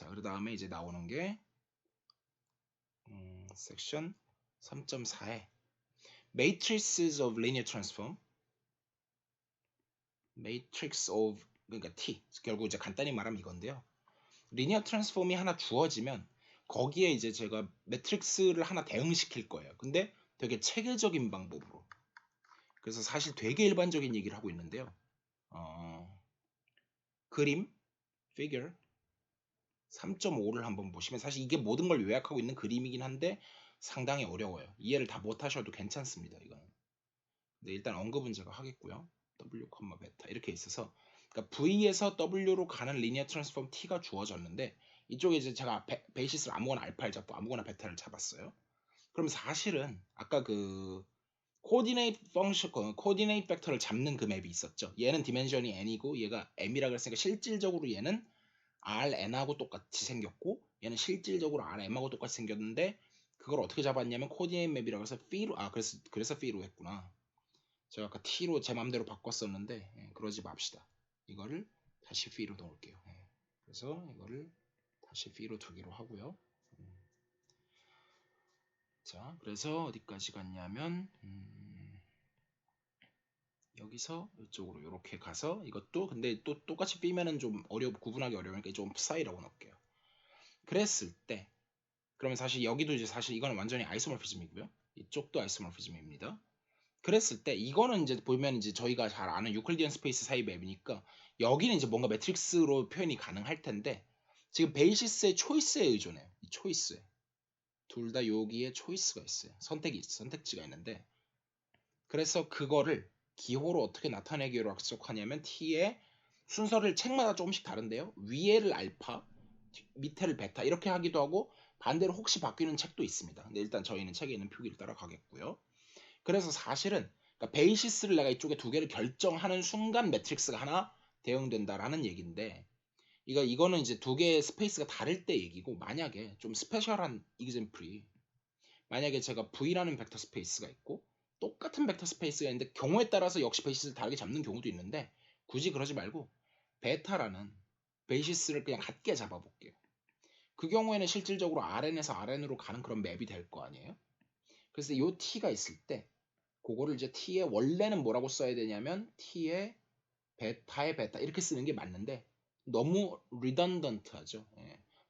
자, 그 다음에 이제 나오는 게 섹션 3.4에 Matrices of Linear Transform, Matrix of 그러니까 T, 결국 이제 간단히 말하면 이건데요. 리니어 트랜스폼이 하나 주어지면 거기에 이제 제가 매트릭스를 하나 대응시킬 거예요. 근데 되게 체계적인 방법으로. 그래서 사실 되게 일반적인 얘기를 하고 있는데요. 그림, figure 3.5를 한번 보시면 사실 이게 모든 걸 요약하고 있는 그림이긴 한데 상당히 어려워요. 이해를 다 못하셔도 괜찮습니다. 이거는. 근데 일단 언급은 제가 하겠고요. W, 베타 이렇게 있어서 그러니까 V에서 W로 가는 리니어 트랜스폼 T가 주어졌는데 이쪽에 이제 제가 베이시스를 아무거나 알파를 잡고 아무거나 베타를 잡았어요. 그럼 사실은 아까 그 코디네이트 펑션, 코디네이트 벡터를 잡는 그 맵이 있었죠. 얘는 디멘션이 n이고 얘가 m이라 그랬으니까 실질적으로 얘는 rn하고 똑같이 생겼고 얘는 실질적으로 rm하고 똑같이 생겼는데 그걸 어떻게 잡았냐면 코디네이트 맵이라 그래서 p로 그래서 p로 했구나. 제가 아까 t로 제 맘대로 바꿨었는데 그러지 맙시다. 이거를 다시 p로 넣을게요. 그래서 이거를 다시 p로 두기로 하고요. 자, 그래서 어디까지 갔냐면 여기서 이쪽으로 이렇게 가서 이것도 근데 또 똑같이 B면은 좀 구분하기 어려우니까 좀 사이라고 넣을게요. 그랬을 때 그러면 사실 여기도 이제 사실 이거는 완전히 아이소모피즘이고요. 이쪽도 아이소모피즘입니다. 그랬을 때 이거는 이제 보면 이제 저희가 잘 아는 유클리디언 스페이스 사이 맵이니까 여기는 이제 뭔가 매트릭스로 표현이 가능할 텐데 지금 베이시스의 초이스에 의존해요. 이 초이스에 둘 다 여기에 초이스가 있어요. 선택지가 있는데 그래서 그거를 기호로 어떻게 나타내기로 약속하냐면 t의 순서를 책마다 조금씩 다른데요. 위에를 알파, 밑에를 베타 이렇게 하기도 하고 반대로 혹시 바뀌는 책도 있습니다. 근데 일단 저희는 책에 있는 표기를 따라가겠고요. 그래서 사실은 그러니까 베이시스를 내가 이쪽에 두 개를 결정하는 순간 매트릭스가 하나 대응된다라는 얘기인데 이거는 이제 두 개의 스페이스가 다를 때 얘기고 만약에 좀 스페셜한 이그젬플이 만약에 제가 V라는 벡터 스페이스가 있고 똑같은 벡터 스페이스가 있는데 경우에 따라서 역시 베이시스를 다르게 잡는 경우도 있는데 굳이 그러지 말고 베타라는 베이시스를 그냥 같게 잡아볼게요. 그 경우에는 실질적으로 Rn에서 Rn으로 가는 그런 맵이 될 거 아니에요? 그래서 이 T가 있을 때 그거를 이제 T의 원래는 뭐라고 써야 되냐면 T의 베타의 베타 이렇게 쓰는 게 맞는데 너무 리던던트하죠.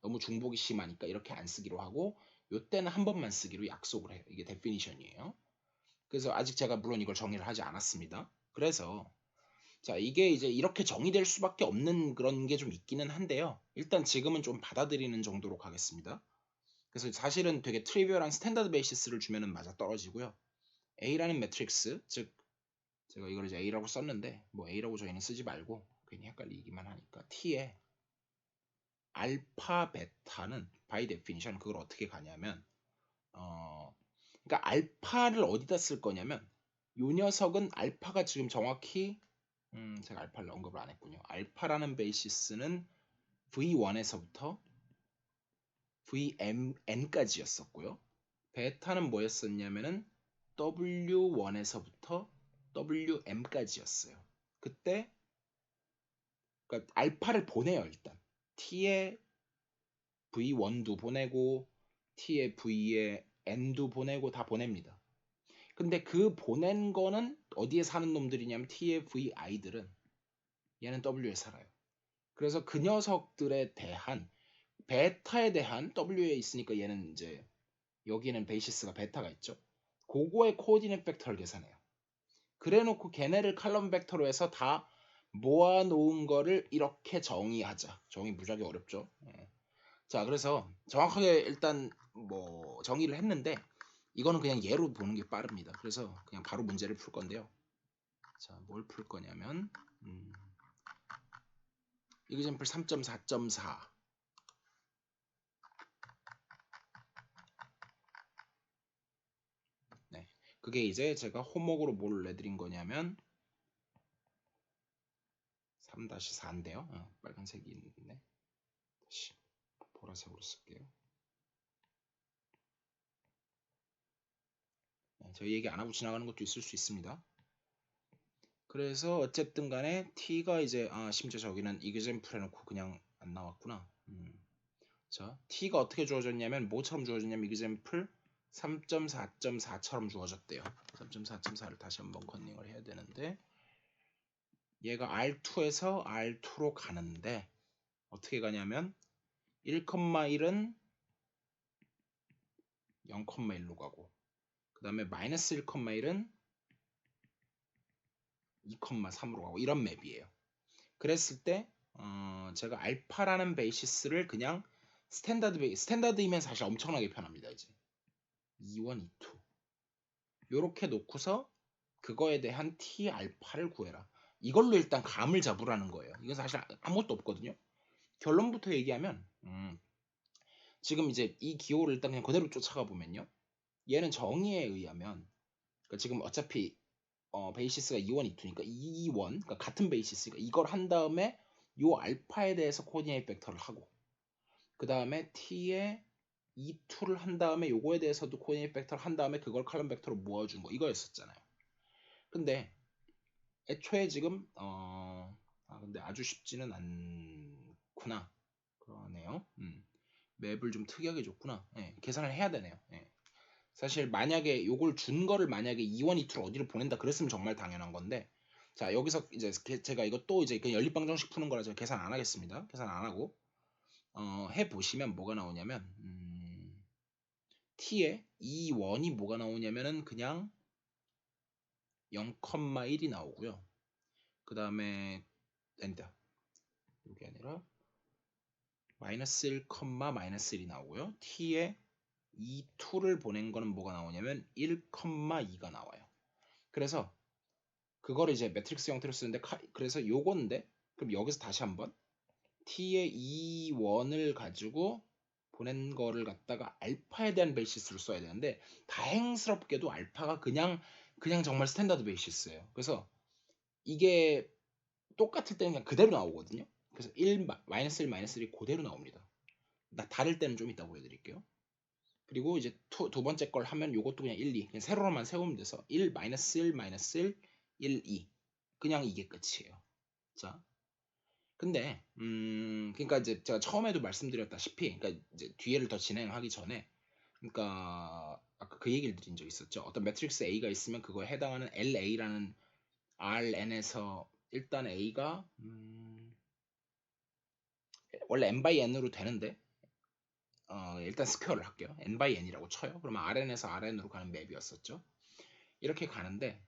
너무 중복이 심하니까 이렇게 안 쓰기로 하고 요때는 한 번만 쓰기로 약속을 해요. 이게 데피니션이에요. 그래서 아직 제가 물론 이걸 정의를 하지 않았습니다. 그래서 자 이게 이제 이렇게 정의될 수밖에 없는 그런 게 좀 있기는 한데요. 일단 지금은 좀 받아들이는 정도로 가겠습니다. 그래서 사실은 되게 트리비얼한 스탠다드 베이시스를 주면은 맞아 떨어지고요. A라는 매트릭스, 즉 제가 이걸 이제 A라고 썼는데 뭐 A라고 저희는 쓰지 말고 괜히 헷갈리기만 하니까 T에 알파 베타는 by definition 그걸 어떻게 가냐면 그러니까 알파를 어디다 쓸 거냐면 요 녀석은 알파가 지금 정확히 제가 알파를 언급을 안 했군요. 알파라는 베이시스는 V1에서부터 VMN까지였었고요. 베타는 뭐였었냐면은 W1에서부터 WM까지였어요. 그때 그러니까 알파를 보내요 일단. T의 V1도 보내고 T의 V의 N도 보내고 다 보냅니다. 근데 그 보낸 거는 어디에 사는 놈들이냐면 T의 VI들은 얘는 W에 살아요. 그래서 그 녀석들에 대한 베타에 대한 W에 있으니까 얘는 이제 여기는 베이시스가 베타가 있죠. 그거의 코디네이트 벡터를 계산해요. 그래놓고 걔네를 칼럼 벡터로 해서 다 모아놓은 거를 이렇게 정의하자. 정의 무지하게 어렵죠. 자, 그래서 정확하게 일단 뭐 정의를 했는데 이거는 그냥 예로 보는 게 빠릅니다. 그래서 그냥 바로 문제를 풀 건데요. 자, 뭘 풀 거냐면 이그젬플 3.4.4 네, 그게 이제 제가 홈워크로 뭘 내드린 거냐면 3-4인데요. 빨간색이 있네. 다시 보라색으로 쓸게요. 저희 얘기 안 하고 지나가는 것도 있을 수 있습니다. 그래서 어쨌든 간에 t가 이제 심지어 저기는 이그젬플 해놓고 그냥 안 나왔구나. 자, t가 어떻게 주어졌냐면 뭐처럼 주어졌냐면 example 3.4.4처럼 주어졌대요. 3.4.4를 다시 한번 컨닝을 해야 되는데 얘가 R2에서 R2로 가는데 어떻게 가냐면 1,1은 0,1로 가고 그 다음에 마이너스 1,1은 2,3으로 가고 이런 맵이에요. 그랬을 때 제가 알파라는 베이시스를 그냥 스탠다드이면 사실 엄청나게 편합니다. 이제 2원, 2, 2 요렇게 놓고서 그거에 대한 t 알파를 구해라. 이걸로 일단 감을 잡으라는 거예요. 이건 사실 아무것도 없거든요. 결론부터 얘기하면 지금 이제 이 기호를 일단 그냥 그대로 쫓아가 보면요. 얘는 정의에 의하면 그러니까 지금 어차피 베이시스가 2원, 2투니까 2원 그러니까 같은 베이시스니까 이걸 한 다음에 요 알파에 대해서 코디네이트 벡터를 하고 그 다음에 t에 2투를 한 다음에 요거에 대해서도 코디네이트 벡터를 한 다음에 그걸 칼럼 벡터로 모아준 거 이거였었잖아요. 근데 애초에 지금 근데 아주 쉽지는 않구나. 그러네요. 맵을 좀 특이하게 줬구나. 예, 계산을 해야 되네요. 예. 사실 만약에 요걸 준 거를 만약에 2원 2투를 어디로 보낸다 그랬으면 정말 당연한 건데 자 여기서 이제 제가 이것도 이제 그냥 연립방정식 푸는 거라 제가 계산 안 하겠습니다. 계산 안 하고 해보시면 뭐가 나오냐면 t에 2원이 뭐가 나오냐면은 그냥 0,1이 나오고요. 그 다음에 아니다. 이게 아니라 마이너스 1, 마이너스 1이 나오고요. t에 2를 보낸 거는 뭐가 나오냐면 1,2가 나와요. 그래서 그거를 이제 매트릭스 형태로 쓰는데 그래서 요건데 그럼 여기서 다시 한번 t의 2원을 가지고 보낸 거를 갖다가 알파에 대한 베이시스로 써야 되는데 다행스럽게도 알파가 그냥 정말 스탠다드 베이시스예요. 그래서 이게 똑같을 때는 그냥 그대로 나오거든요. 그래서 1, 마이너스 1, 마이너스 1이 그대로 나옵니다. 다를 때는 좀 이따 보여드릴게요. 그리고 이제 두 번째 걸 하면 요것도 그냥 1, 2 그냥 세로로만 세우면 돼서 1, 마이너스 1, 마이너스 1, 1, 2 그냥 이게 끝이에요. 자, 근데 그러니까 이제 제가 처음에도 말씀드렸다시피 그러니까 이제 뒤에를 더 진행하기 전에 그러니까 아까 그 얘기를 드린 적 있었죠. 어떤 매트릭스 A가 있으면 그거에 해당하는 LA라는 Rn에서 일단 A가 원래 n by n으로 되는데 일단 스퀘어를 할게요. n by n이라고 쳐요. 그러면 Rn에서 Rn으로 가는 맵이었었죠. 이렇게 가는데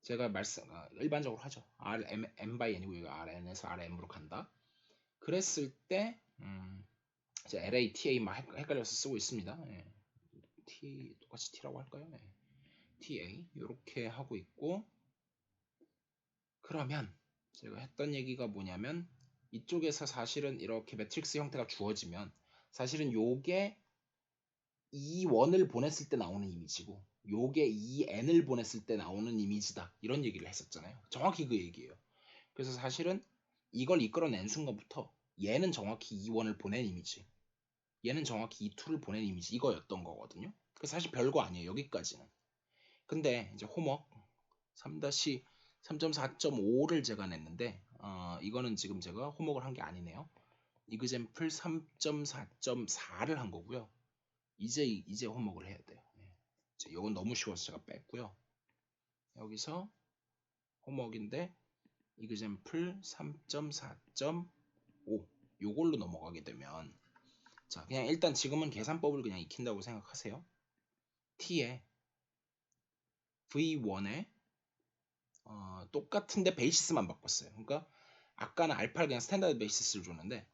제가 일반적으로 하죠. n by n이고 이거 Rn에서 Rm으로 간다. 그랬을 때 이제 LA, TA 막 헷갈려서 쓰고 있습니다. 예. T 똑같이 T라고 할까요? 예. TA 이렇게 하고 있고 그러면 제가 했던 얘기가 뭐냐면 이쪽에서 사실은 이렇게 매트릭스 형태가 주어지면 사실은 요게 2원을 보냈을 때 나오는 이미지고 요게 2n을 보냈을 때 나오는 이미지다 이런 얘기를 했었잖아요. 정확히 그 얘기예요. 그래서 사실은 이걸 이끌어낸 순간부터 얘는 정확히 2원을 보낸 이미지 얘는 정확히 2를 보낸 이미지 이거였던 거거든요. 그 사실 별거 아니에요. 여기까지는. 근데 이제 홈워크 3-3.4.5를 제가 냈는데 이거는 지금 제가 홈워크를 한 게 아니네요. 이그젠플 3.4.4를 한 거고요. 이제 홈워크를 해야 돼요. 이제 이건 너무 쉬워서 제가 뺐고요. 여기서 홈워크인데 이그젠플 3.4.5 요걸로 넘어가게 되면 자 그냥 일단 지금은 계산법을 그냥 익힌다고 생각하세요. t에 v1에 똑같은데 베이시스만 바꿨어요. 그러니까 아까는 알파를 그냥 스탠다드 베이시스를 줬는데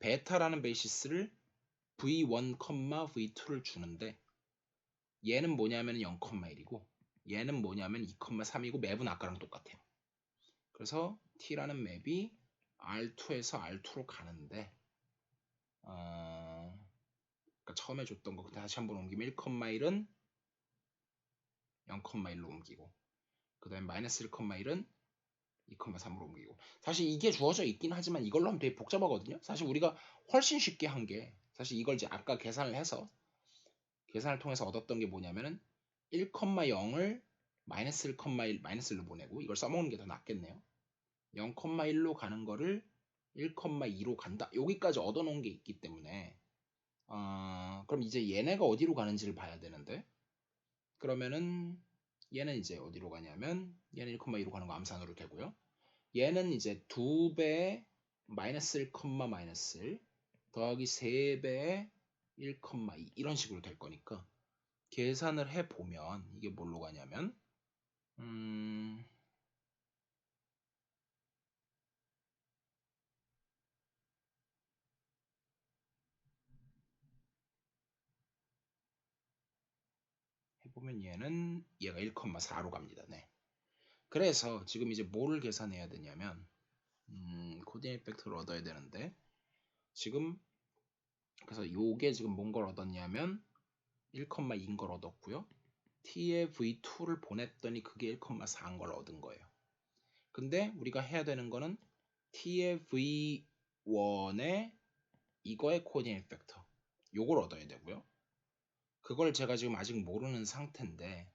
베타라는 베이시스를 v1, v2를 주는데 얘는 뭐냐면 0,1이고 얘는 뭐냐면 2,3이고 맵은 아까랑 똑같아요. 그래서 t라는 맵이 R2에서 R2로 가는데 그러니까 처음에 줬던 거 다시 한번 옮기면 1,1은 0,1로 옮기고 그 다음에 마이너스 1,1은 2,3으로 옮기고 사실 이게 주어져 있긴 하지만 이걸로 하면 되게 복잡하거든요. 사실 우리가 훨씬 쉽게 한 게 사실 이걸 이제 아까 계산을 해서 계산을 통해서 얻었던 게 뭐냐면은 1,0을 마이너스 1,1 마이너스 1로 보내고 이걸 써먹는 게 더 낫겠네요. 0,1로 가는 거를 1,2로 간다. 여기까지 얻어놓은 게 있기 때문에 그럼 이제 얘네가 어디로 가는지를 봐야 되는데, 그러면은 얘는 이제 어디로 가냐면 얘는 1,2로 가는 거 암산으로 되고요. 얘는 이제 2배의 마이너스 1, 마이너스 1 더하기 3배의 1,2 이런 식으로 될 거니까 계산을 해보면 이게 뭘로 가냐면 해보면 얘가 1,4로 갑니다. 네. 그래서 지금 이제 뭐를 계산해야 되냐면 코디네이트 벡터를 얻어야 되는데 지금 그래서 요게 지금 뭔 걸 얻었냐면 1,2인 걸 얻었고요. t의 v2를 보냈더니 그게 1,4인 걸 얻은 거예요. 근데 우리가 해야 되는 거는 t의 v1에 이거의 코디네이트 벡터 요걸 얻어야 되고요. 그걸 제가 지금 아직 모르는 상태인데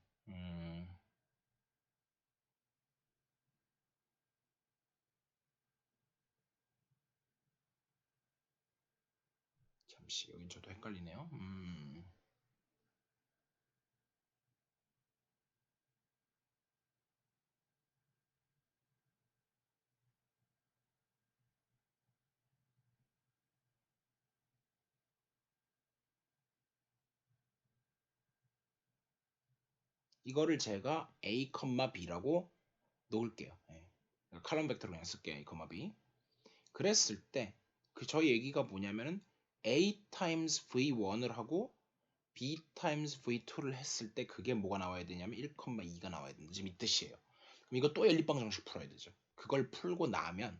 잠시 여긴 저도 헷갈리네요. 이거를 제가 a, b라고 놓을게요. 네. 칼럼 벡터로 그냥 쓸게요. a, b. 그랬을 때 저희 얘기가 뭐냐면은 a times v1을 하고 b times v2를 했을 때 그게 뭐가 나와야 되냐면 1,2가 나와야 된다. 지금 이 뜻이에요. 그럼 이거 또 연립방 정식 풀어야 되죠. 그걸 풀고 나면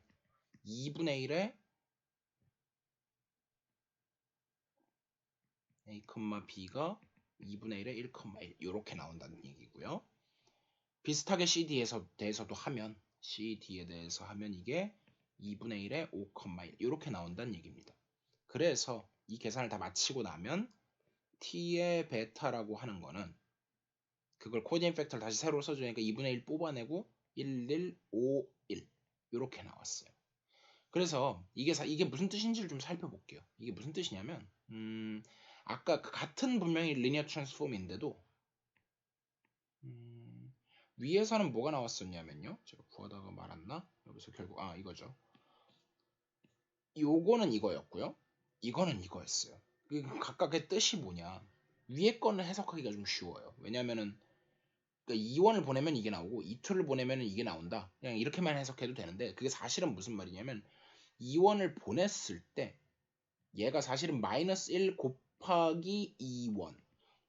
2분의 1에 a, b가 2분의 1에 1,1 이렇게 나온다는 얘기고요. 비슷하게 CD에서 대해서도 하면 CD에 대해서 하면 이게 2분의 1에 5,1 이렇게 나온다는 얘기입니다. 그래서 이 계산을 다 마치고 나면 t의 베타라고 하는 거는 그걸 코디네이트 팩터를 다시 새로 써주니까 2분의 1 뽑아내고 1, 1, 5, 1 이렇게 나왔어요. 그래서 이게 무슨 뜻인지를 좀 살펴볼게요. 이게 무슨 뜻이냐면 아까 같은 분명히 리니어 트랜스폼인데도 위에서는 뭐가 나왔었냐면요. 제가 구하다가 말았나? 여기서 결국 이거죠. 요거는 이거였고요. 이거는 이거였어요. 각각의 뜻이 뭐냐? 위에 거는 해석하기가 좀 쉬워요. 왜냐면은 그러니까 2원을 보내면 이게 나오고 2,2를 보내면 이게 나온다. 그냥 이렇게만 해석해도 되는데 그게 사실은 무슨 말이냐면 2원을 보냈을 때 얘가 사실은 마이너스 1 곱하기 2원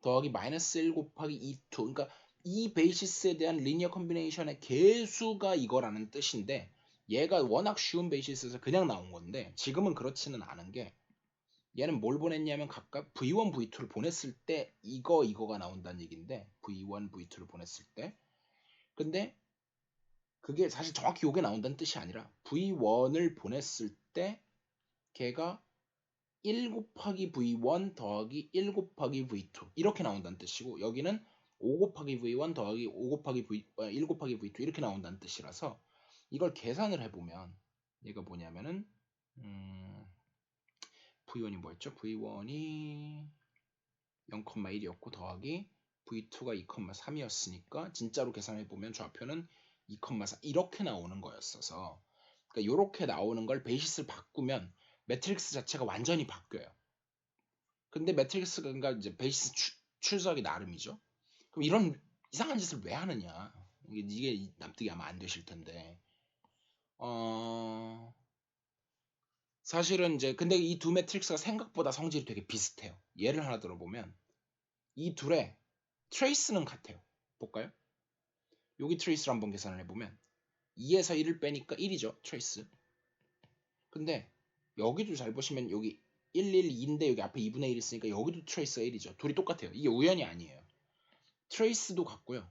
더하기 마이너스 1 곱하기 2,2 그러니까 이 베이시스에 대한 리니어 컨비네이션의 개수가 이거라는 뜻인데 얘가 워낙 쉬운 베이시스에서 그냥 나온 건데 지금은 그렇지는 않은 게 얘는 뭘 보냈냐면 각각 V1, V2를 보냈을 때 이거가 나온다는 얘기인데 V1, V2를 보냈을 때 근데 그게 사실 정확히 요게 나온다는 뜻이 아니라 V1을 보냈을 때 걔가 1 곱하기 V1 더하기 1 곱하기 V2 이렇게 나온다는 뜻이고 여기는 5 곱하기 V1 더하기 5 곱하기 1 곱하기 V2 이렇게 나온다는 뜻이라서 이걸 계산을 해보면 얘가 뭐냐면은 V1이 뭐였죠? V1이 0,1이었고 더하기 V2가 2,3이었으니까 진짜로 계산해보면 좌표는 2,4 이렇게 나오는 거였어서 그러니까 이렇게 나오는 걸 베이시스를 바꾸면 매트릭스 자체가 완전히 바뀌어요. 근데 매트릭스가 그러니까 이제 베이시스 출석이 나름이죠. 그럼 이런 이상한 짓을 왜 하느냐? 이게 납득이 아마 안 되실 텐데. 사실은 이제 근데 이 두 매트릭스가 생각보다 성질이 되게 비슷해요. 예를 하나 들어보면 이 둘의 트레이스는 같아요. 볼까요? 여기 트레이스를 한번 계산을 해보면 2에서 1을 빼니까 1이죠. 트레이스. 근데 여기도 잘 보시면 여기 1, 1, 2인데 여기 앞에 2분의 1 있으니까 여기도 트레이스가 1이죠. 둘이 똑같아요. 이게 우연이 아니에요. 트레이스도 같고요.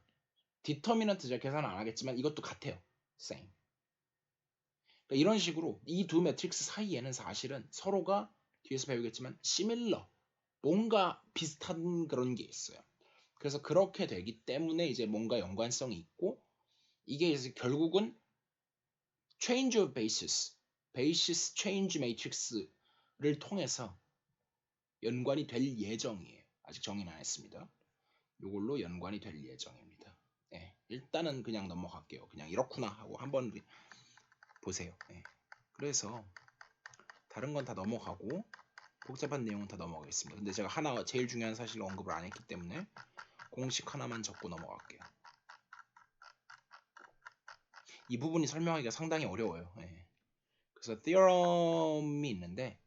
디터미넌트 제가 계산 안 하겠지만 이것도 같아요. same. 그러니까 이런 식으로 이 두 매트릭스 사이에는 사실은 서로가 뒤에서 배우겠지만 similar 뭔가 비슷한 그런 게 있어요. 그래서 그렇게 되기 때문에 이제 뭔가 연관성이 있고 이게 이제 결국은 change of basis change matrix를 통해서 연관이 될 예정이에요. 아직 정의는 안 했습니다. 이걸로 연관이 될 예정입니다. 네, 일단은 그냥 넘어갈게요. 그냥 이렇구나 하고 한번 보세요. 네. 그래서 다른 건 다 넘어가고 복잡한 내용은 다 넘어가겠습니다. 근데 제가 하나 제일 중요한 사실을 언급을 안 했기 때문에 공식 하나만 적고 넘어갈게요. 이 부분이 설명하기가 상당히 어려워요. 네. 그래서 theorem이 있는데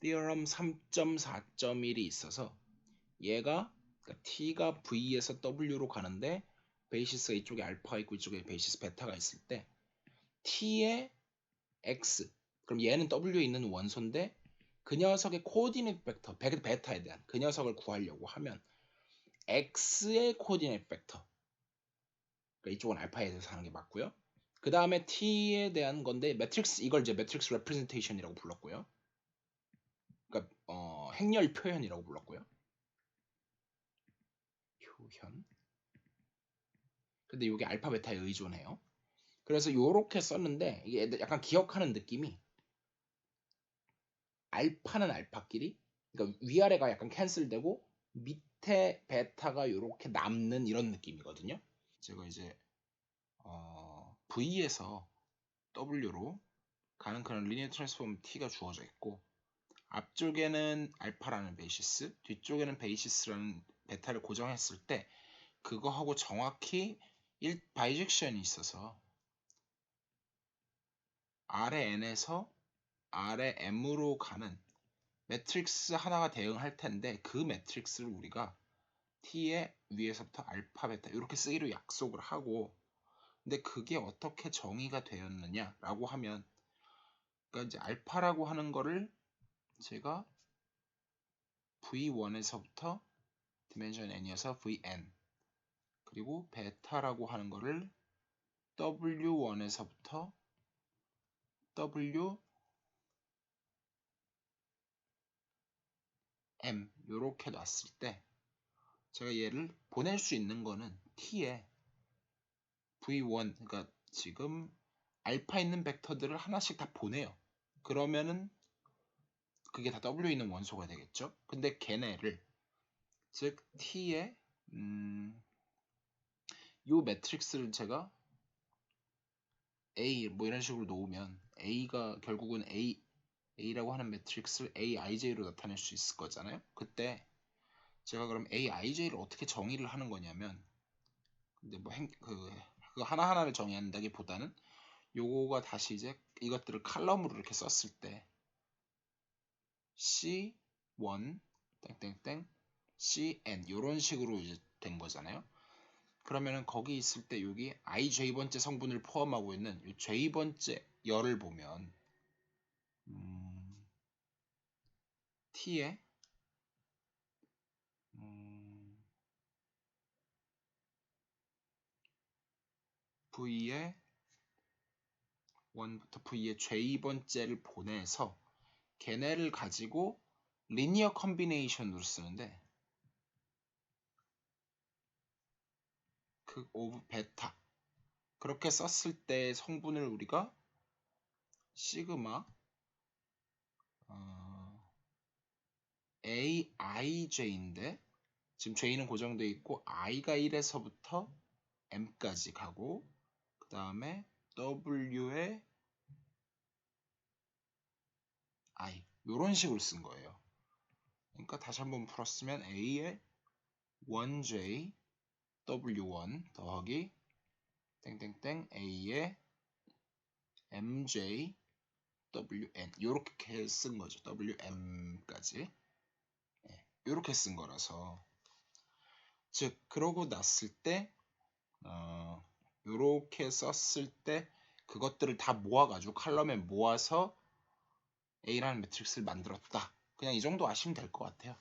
theorem 3.4.1이 있어서 얘가 그러니까 t가 v에서 w로 가는데 베이시스가 이쪽에 알파가 있고 이쪽에 베이시스 베타가 있을 때 t의 x 그럼 얘는 w에 있는 원소인데 그 녀석의 코디네이트 벡터 베타에 대한 그 녀석을 구하려고 하면 x의 코디네이트 벡터 그러니까 이쪽은 알파에 대해서 하는 게 맞고요. 그 다음에 t에 대한 건데 매트릭스 이걸 이제 매트릭스 레프레젠테이션이라고 불렀고요. 그러니까 행렬 표현이라고 불렀고요. 표현. 근데 이게 알파 베타에 의존해요. 그래서 요렇게 썼는데 이게 약간 기억하는 느낌이 알파는 알파끼리 그러니까 위아래가 약간 캔슬되고 밑에 베타가 요렇게 남는 이런 느낌이거든요. 제가 이제 V에서 W로 가는 그런 리니어 트랜스폼 T가 주어져 있고 앞쪽에는 알파라는 베이시스 뒤쪽에는 베이시스라는 베타를 고정했을 때 그거하고 정확히 바이젝션이 있어서 아래 n에서 아래 m으로 가는 매트릭스 하나가 대응할 텐데 그 매트릭스를 우리가 t의 위에서부터 알파 베타 이렇게 쓰기로 약속을 하고 근데 그게 어떻게 정의가 되었느냐라고 하면 그러니까 이제 알파라고 하는 거를 제가 v1에서부터 디멘션 n이어서 vn 그리고 베타라고 하는 거를 w1에서부터 w m 요렇게 놨을 때 제가 얘를 보낼 수 있는 거는 t에 v1 그러니까 지금 알파 있는 벡터들을 하나씩 다 보내요. 그러면은 그게 다 w 있는 원소가 되겠죠. 근데 걔네를 즉 t의 요 매트릭스를 제가 A 뭐 이런 식으로 놓으면 A가 결국은 A라고 하는 매트릭스를 AIJ로 나타낼 수 있을 거잖아요. 그때 제가 그럼 AIJ를 어떻게 정의를 하는 거냐면 근데 뭐 그거 하나하나를 정의한다기보다는 요거가 다시 이제 이것들을 칼럼으로 이렇게 썼을 때 C1 땡땡땡 CN 요런 식으로 이제 된 거잖아요. 그러면은 거기 있을 때 여기 IJ번째 성분을 포함하고 있는 이 J번째 열을 보면 T에 V의 1부터 V의 J번째를 보내서 걔네를 가지고 리니어 컨비네이션으로 쓰는데 그 오브 베타 그렇게 썼을 때 성분을 우리가 시그마 AIJ인데 지금 J는 고정되어 있고 I가 1에서부터 M까지 가고 그 다음에 W의 I 이런 식으로 쓴 거예요. 그러니까 다시 한번 풀었으면 A의 1J W1 더하기 땡땡땡 A의 MJ WN 이렇게 쓴 거죠. WM까지 이렇게 쓴 거라서 즉 그러고 났을 때 이렇게 썼을 때 그것들을 다 모아가지고 칼럼에 모아서 A라는 매트릭스를 만들었다. 그냥 이 정도 아시면 될 것 같아요.